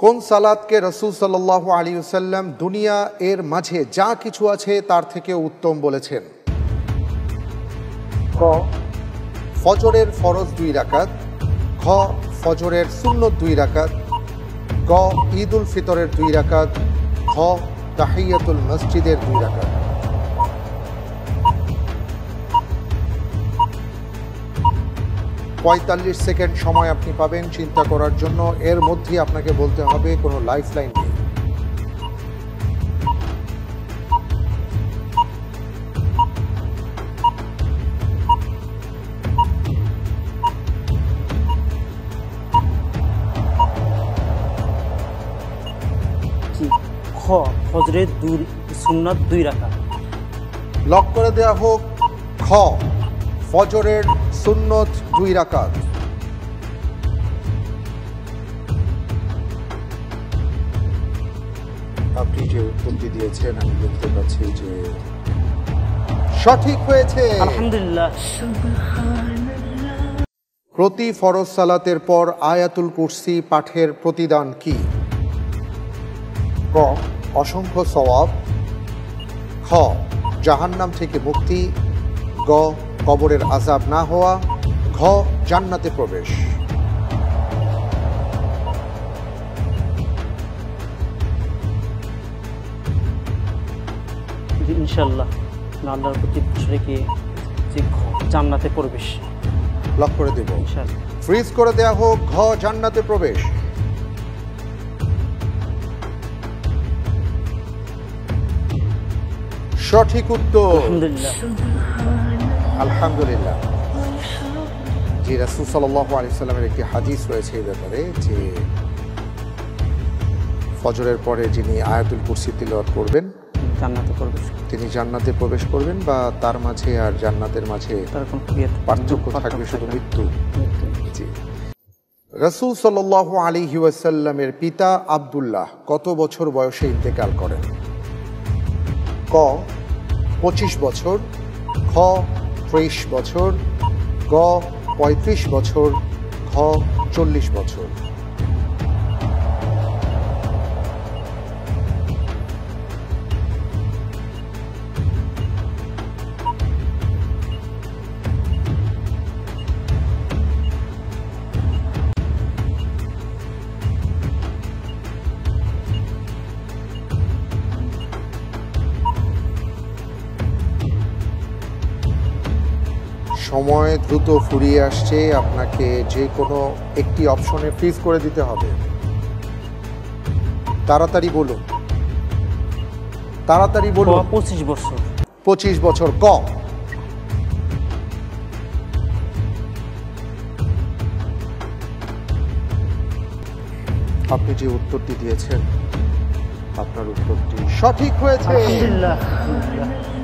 কোন সালাতকে রাসূল সাল্লাল্লাহু আলাইহি ওয়াসাল্লাম দুনিয়া এর মাঝে যা কিছু আছে তার থেকে উত্তম বলেছেন? ক ফজরের ফরজ 2 রাকাত, খ ফজরের সুন্নত 2 রাকাত, গ ঈদুল ফিতরের 2 রাকাত, খ তাহিয়াতুল মসজিদের 2 রাকাত। পঁয়তাল্লিশ সেকেন্ড সময় আপনি পাবেন চিন্তা করার জন্য। এর মধ্যে আপনাকে বলতে হবে কোনো লাইফলাইন নেই। খ ফজরের সুন্নাত 2 রাকাত। লক করে দেওয়া হোক। খ ফজরের সুন্নত 2 রাকাত। আপনি যে উত্তরটি দিয়েছেন আমি বলতে পারছি যে সঠিক হয়েছে, আলহামদুলিল্লাহ। প্রতি ফরজ সালাতের পর আয়াতুল কুরসি পাঠের প্রতিদান কি? ক অসংখ্য সওয়াব, খ জাহান্নাম থেকে মুক্তি, গ কবরের আযাব না হওয়া, ঘ জান্নাতে প্রবেশ। ইনশাআল্লাহ আল্লাহর প্রতি রেখে যে জান্নাতে প্রবেশ। লক করে দেব। ইনশাআল্লাহ ফ্রিজ করে দেয়া হোক। ঘ জান্নাতে প্রবেশ। সঠিক উত্তর। আলহামদুলিল্লাহ। আলহামদুলিল্লাহ। জি, রাসূল সাল্লাল্লাহু আলাইহি সাল্লামের একটি হাদিস রয়েছে এই ব্যাপারে যে ফজরের পরে যিনি আয়াতুল কুরসি তিলাওয়াত করবেন জান্নাতে প্রবেশ, তিনি জান্নাতে প্রবেশ করবেন, বা তার মাঝে আর জান্নাতের মাঝে তার কোনো পার্থক্য থাকবে শুধু মৃত্যু। জি। রাসূল সাল্লাল্লাহু আলাইহি ওয়াসাল্লামের পিতা আব্দুল্লাহ কত বছর বয়সে ইন্তেকাল করেন? ক 25 বছর, খ 30 বছর, গ 35 বছর, ঘ 40 বছর। সময় দ্রুত ফুরিয়ে আসছে, আপনাকে যে কোনো একটি অপশনে ফ্রিজ করে দিতে হবে। তাড়াতাড়ি বলুন, তাড়াতাড়ি বলুন। 25 বছর। 25 বছর। ক আপনি যে উত্তরটি দিয়েছেন আপনার উত্তরটি সঠিক হয়েছে। আলহামদুলিল্লাহ।